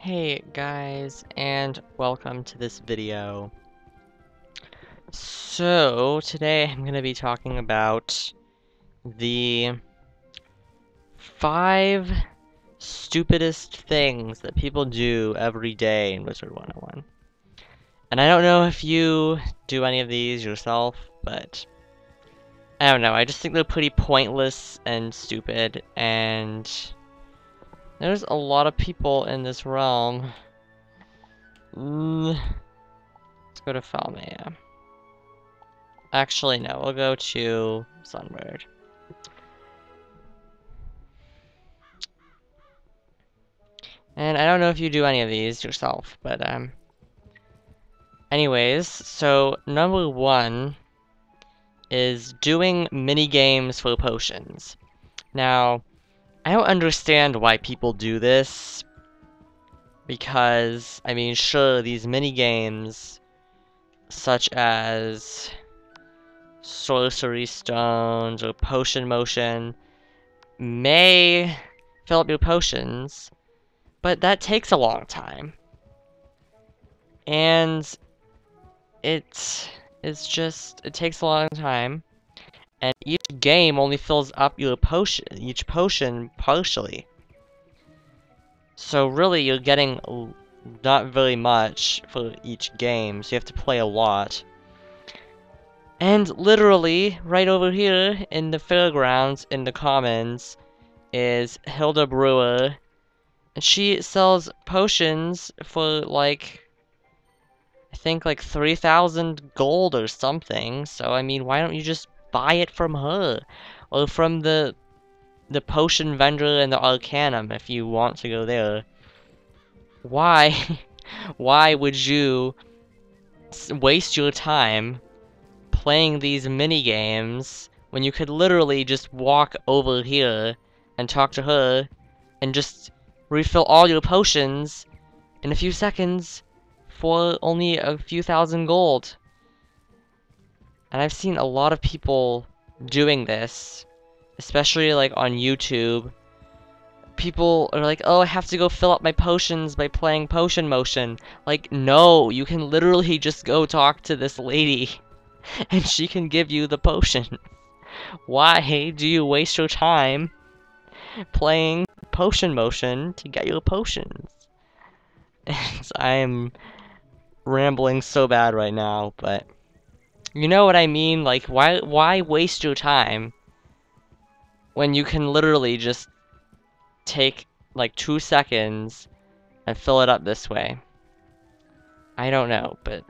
Hey guys, and welcome to this video. So, today I'm going to be talking about the 5 stupidest things that people do every day in Wizard101. And I don't know if you do any of these yourself, but I don't know, I just think they're pretty pointless and stupid, and there's a lot of people in this realm. Let's go to Falmea. Actually, no, we'll go to Sunbird. And I don't know if you do any of these yourself, but anyways, so number 1 is doing mini games for potions. Now, I don't understand why people do this, because, I mean, sure, these mini games, such as sorcery stones or potion motion, may fill up your potions, but that takes a long time. And it takes a long time, and each game only fills up each potion partially. So really, you're getting not very much for each game, so you have to play a lot. And literally, right over here in the fairgrounds, in the commons, is Hilda Brewer. And she sells potions for like, I think like 3,000 gold or something. So I mean, why don't you just buy it from her? Or from the potion vendor in the Arcanum if you want to go there. Why? Why would you waste your time playing these mini games when you could literally just walk over here and talk to her and just refill all your potions in a few seconds for only a few thousand gold? And I've seen a lot of people doing this, especially like on YouTube. People are like, oh, I have to go fill up my potions by playing potion motion. Like, no, you can literally just go talk to this lady and she can give you the potion. Why do you waste your time playing potion motion to get your potions? And I'm rambling so bad right now, but you know what I mean? Like, why waste your time when you can literally just take like 2 seconds and fill it up this way? I don't know, but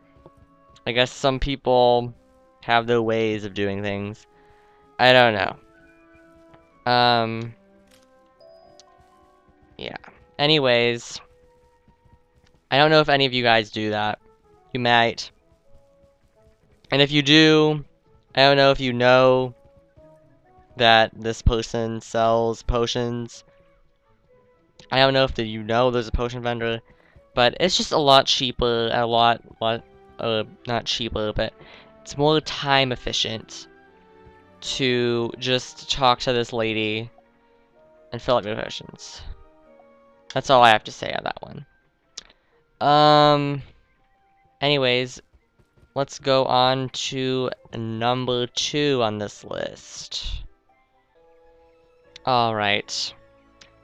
I guess some people have their ways of doing things. I don't know. Yeah. Anyways, I don't know if any of you guys do that. You might. And if you do, I don't know if you know that this person sells potions. I don't know if you know there's a potion vendor, but it's just a lot cheaper, not cheaper, but it's more time efficient to just talk to this lady and fill up your potions. That's all I have to say on that one. Anyways, let's go on to number 2 on this list. Alright.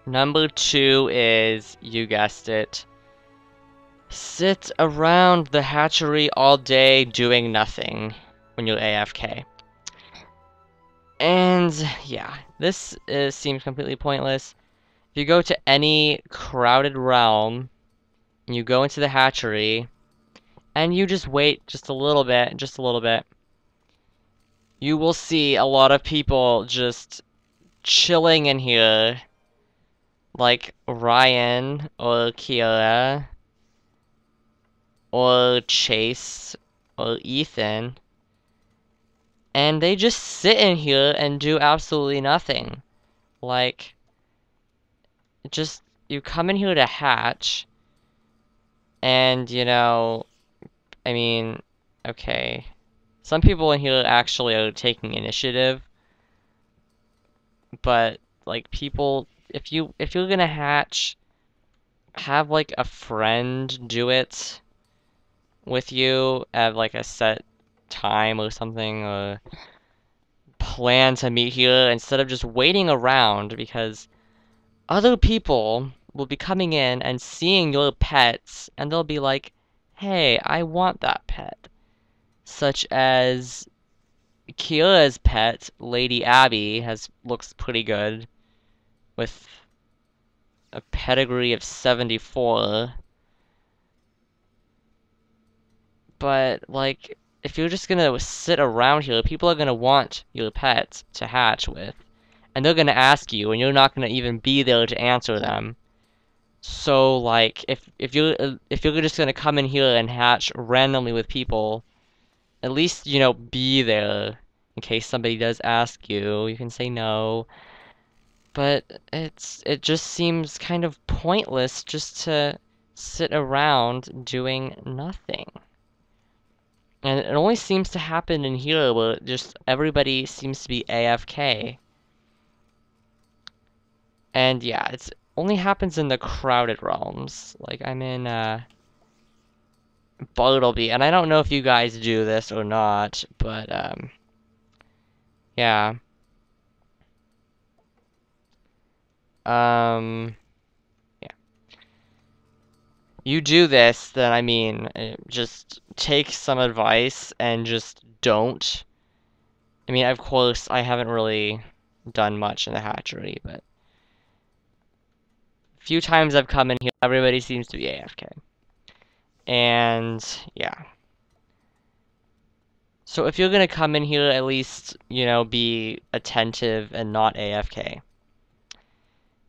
Number 2 is, you guessed it, sit around the hatchery all day doing nothing when you're AFK. And yeah, this seems completely pointless. If you go to any crowded realm, and you go into the hatchery, and you just wait just a little bit, you will see a lot of people just chilling in here, like Ryan, or Kiara, or Chase, or Ethan, and they just sit in here and do absolutely nothing. Like, just, you come in here to hatch, and, you know, I mean, okay, some people in here actually are taking initiative, but, like, people, if you're gonna hatch, have like a friend do it with you at like a set time or something, or plan to meet here instead of just waiting around, because other people will be coming in and seeing your pets and they'll be like, hey, I want that pet. Such as Kira's pet, Lady Abby, looks pretty good with a pedigree of 74. But, like, if you're just gonna sit around here, people are gonna want your pet to hatch with. And they're gonna ask you, and you're not gonna even be there to answer them. So, like, if you're just gonna come in here and hatch randomly with people, at least, you know, be there in case somebody does ask you. You can say no. But it just seems kind of pointless just to sit around doing nothing. And it only seems to happen in here where just everybody seems to be AFK. And yeah, it only happens in the crowded realms. Like, I'm in Bartleby, and I don't know if you guys do this or not, but yeah. Yeah. You do this, then I mean, just take some advice and just don't. I mean, of course, I haven't really done much in the hatchery, but a few times I've come in here, everybody seems to be AFK. And yeah. So if you're gonna come in here, at least, you know, be attentive and not AFK.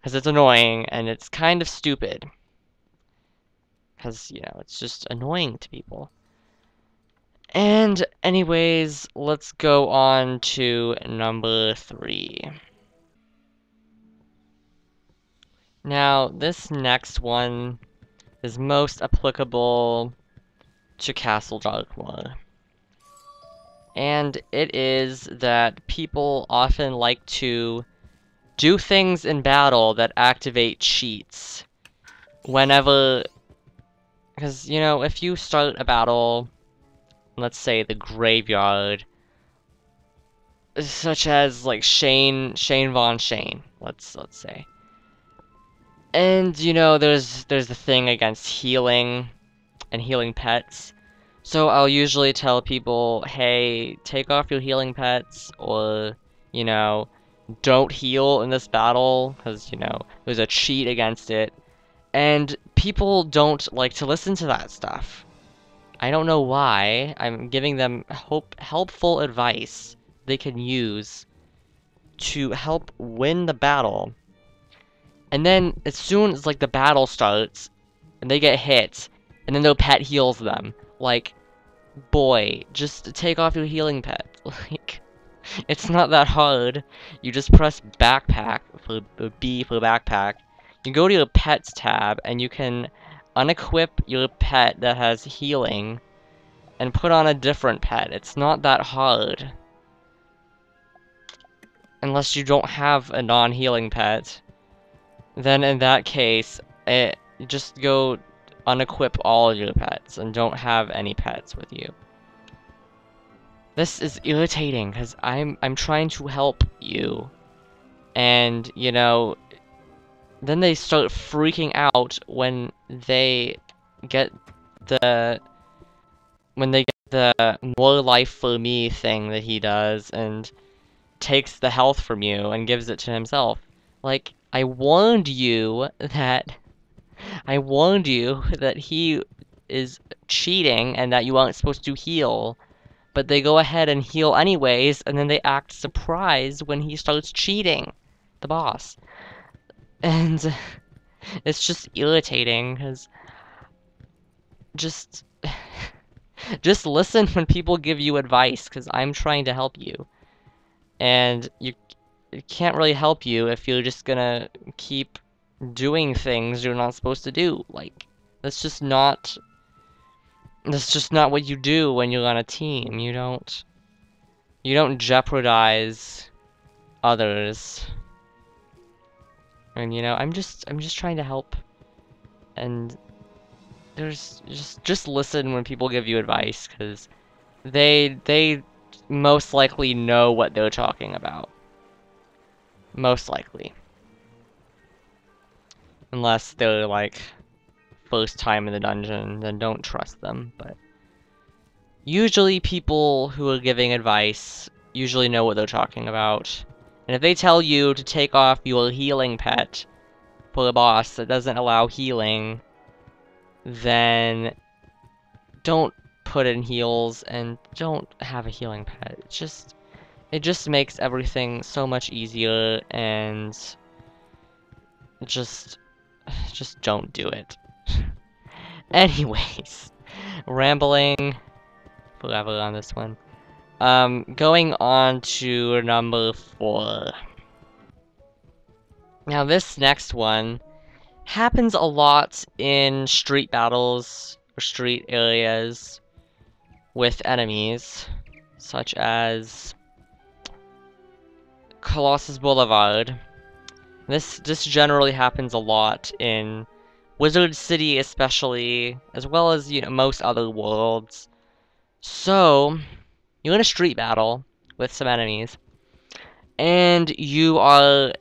Because it's annoying and it's kind of stupid. Because, you know, it's just annoying to people. And anyways, let's go on to number 3. Now, this next one is most applicable to Castle Darkmoor. And it is that people often like to do things in battle that activate cheats. Whenever... Because, you know, if you start a battle, let's say the graveyard, such as like Shane Von Shane, let's say. And you know, there's the thing against healing and healing pets. So I'll usually tell people, hey, take off your healing pets, or, you know, don't heal in this battle, because, you know, there's a cheat against it. And people don't like to listen to that stuff. I don't know why. I'm giving them helpful advice they can use to help win the battle. And then as soon as like the battle starts and they get hit, and then their pet heals them. Like, boy, just take off your healing pet. Like, it's not that hard. You just press backpack for B for backpack. You go to your pets tab and you can unequip your pet that has healing and put on a different pet. It's not that hard. Unless you don't have a non-healing pet. Then in that case, just go unequip all your pets and don't have any pets with you. This is irritating because I'm trying to help you. And, you know, then they start freaking out when they get the more life for me thing that he does and takes the health from you and gives it to himself. Like, I warned you that he is cheating and that you aren't supposed to heal, but they go ahead and heal anyways, and then they act surprised when he starts cheating, the boss. And it's just irritating, because just listen when people give you advice, because I'm trying to help you. And it can't really help you if you're just gonna keep doing things you're not supposed to do. Like, that's just not what you do when you're on a team. You don't jeopardize others. And you know, I'm just trying to help And there's just listen when people give you advice, because they most likely know what they're talking about. Most likely. Unless they're like first time in the dungeon, then don't trust them. But usually people who are giving advice usually know what they're talking about. And if they tell you to take off your healing pet for a boss that doesn't allow healing, then don't put in heals and don't have a healing pet. It just makes everything so much easier, and just don't do it. Anyways, rambling forever on this one. Going on to number 4. Now this next one happens a lot in street battles or street areas with enemies, such as Colossus Boulevard. This generally happens a lot in Wizard City especially, as well as, you know, most other worlds. So, you're in a street battle with some enemies, and you are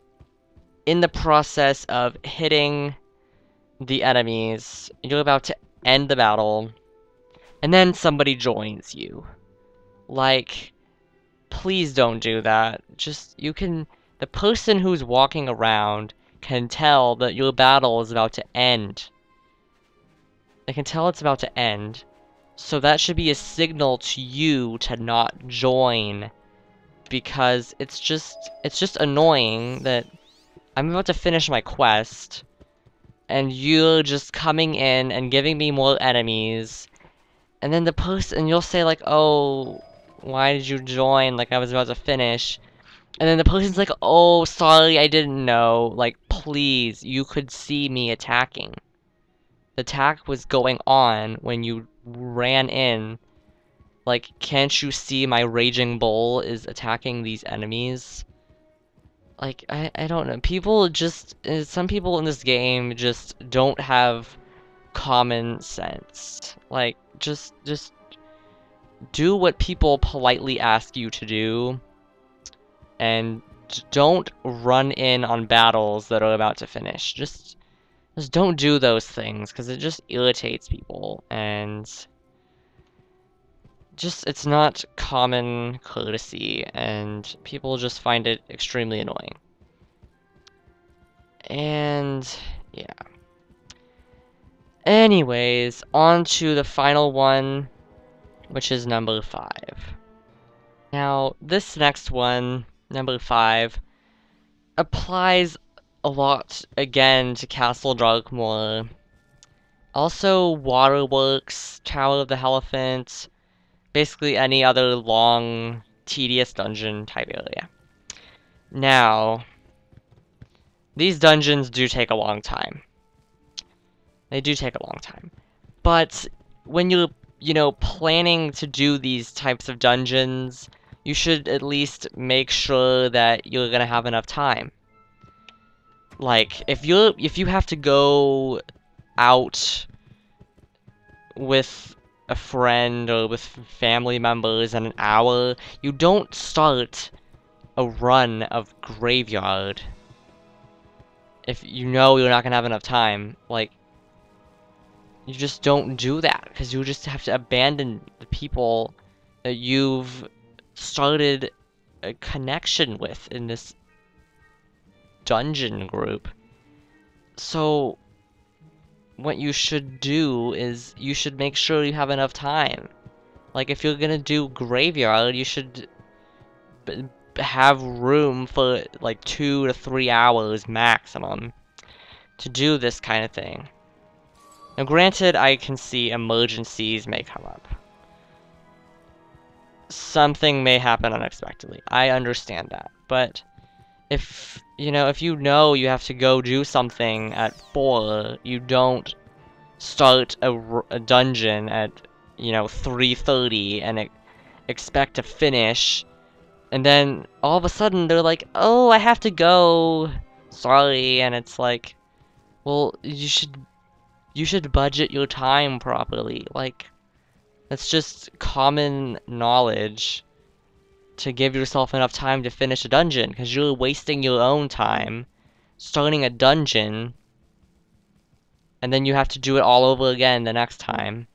in the process of hitting the enemies. You're about to end the battle, and then somebody joins you. Like, please don't do that. The person who's walking around can tell that your battle is about to end. They can tell it's about to end. So that should be a signal to you to not join. Because it's just annoying that I'm about to finish my quest, and you're just coming in and giving me more enemies, and then you'll say like, oh, why did you join? Like, I was about to finish. And then the person's like, oh, sorry, I didn't know. Like, please, you could see me attacking. The attack was going on when you ran in. Like, can't you see my raging bull is attacking these enemies? Like, I don't know. Some people in this game just don't have common sense. Like, just do what people politely ask you to do, and don't run in on battles that are about to finish. Just don't do those things, because it just irritates people, and it's not common courtesy, and people just find it extremely annoying. And yeah. Anyways, on to the final one, which is number 5. Now, this next one, number 5, applies a lot, again, to Castle Darkmoor. Also, Waterworks, Tower of the Elephant, basically any other long, tedious dungeon type area. Now, these dungeons do take a long time. They do take a long time. But when you're, planning to do these types of dungeons, you should at least make sure that you're gonna have enough time. Like, if you have to go out with a friend or with family members in an hour, you don't start a run of Graveyard if you know you're not gonna have enough time. Like, you just don't do that, because you just have to abandon the people that you've started a connection with in this dungeon group. So, what you should do is, you should make sure you have enough time. Like, if you're gonna do Graveyard, you should have room for, like, 2 to 3 hours maximum to do this kind of thing. Now, granted, I can see emergencies may come up. Something may happen unexpectedly. I understand that. But if you know you have to go do something at 4, you don't start a dungeon at, 3:30 and expect to finish. And then all of a sudden they're like, oh, I have to go. Sorry. And it's like, well, you should you should budget your time properly. Like, that's just common knowledge to give yourself enough time to finish a dungeon, because you're wasting your own time starting a dungeon, and then you have to do it all over again the next time.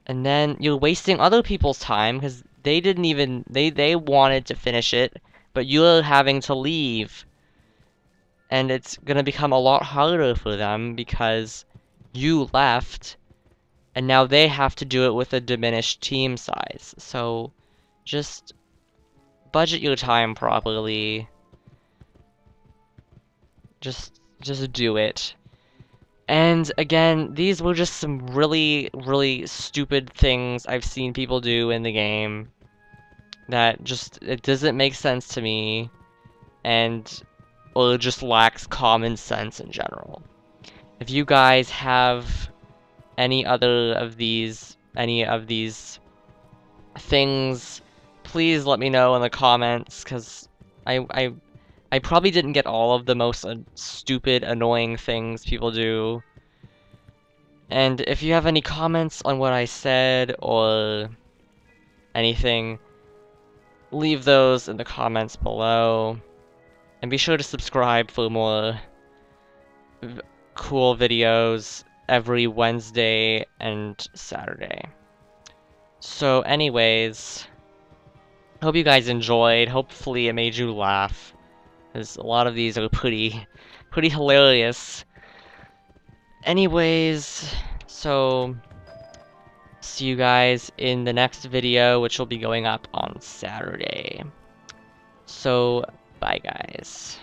And then you're wasting other people's time, because they didn't even, they wanted to finish it, but you're having to leave. And it's gonna become a lot harder for them because you left, and now they have to do it with a diminished team size. So just budget your time properly. Just do it. And again, these were just some really, really stupid things I've seen people do in the game that just, it doesn't make sense to me, and or just lacks common sense in general. If you guys have any of these things, please let me know in the comments, because I probably didn't get all of the most stupid, annoying things people do. And if you have any comments on what I said or anything, leave those in the comments below. And be sure to subscribe for more cool videos every Wednesday and Saturday. So anyways, hope you guys enjoyed. Hopefully it made you laugh, because a lot of these are pretty hilarious. Anyways, so see you guys in the next video, which will be going up on Saturday. So bye guys.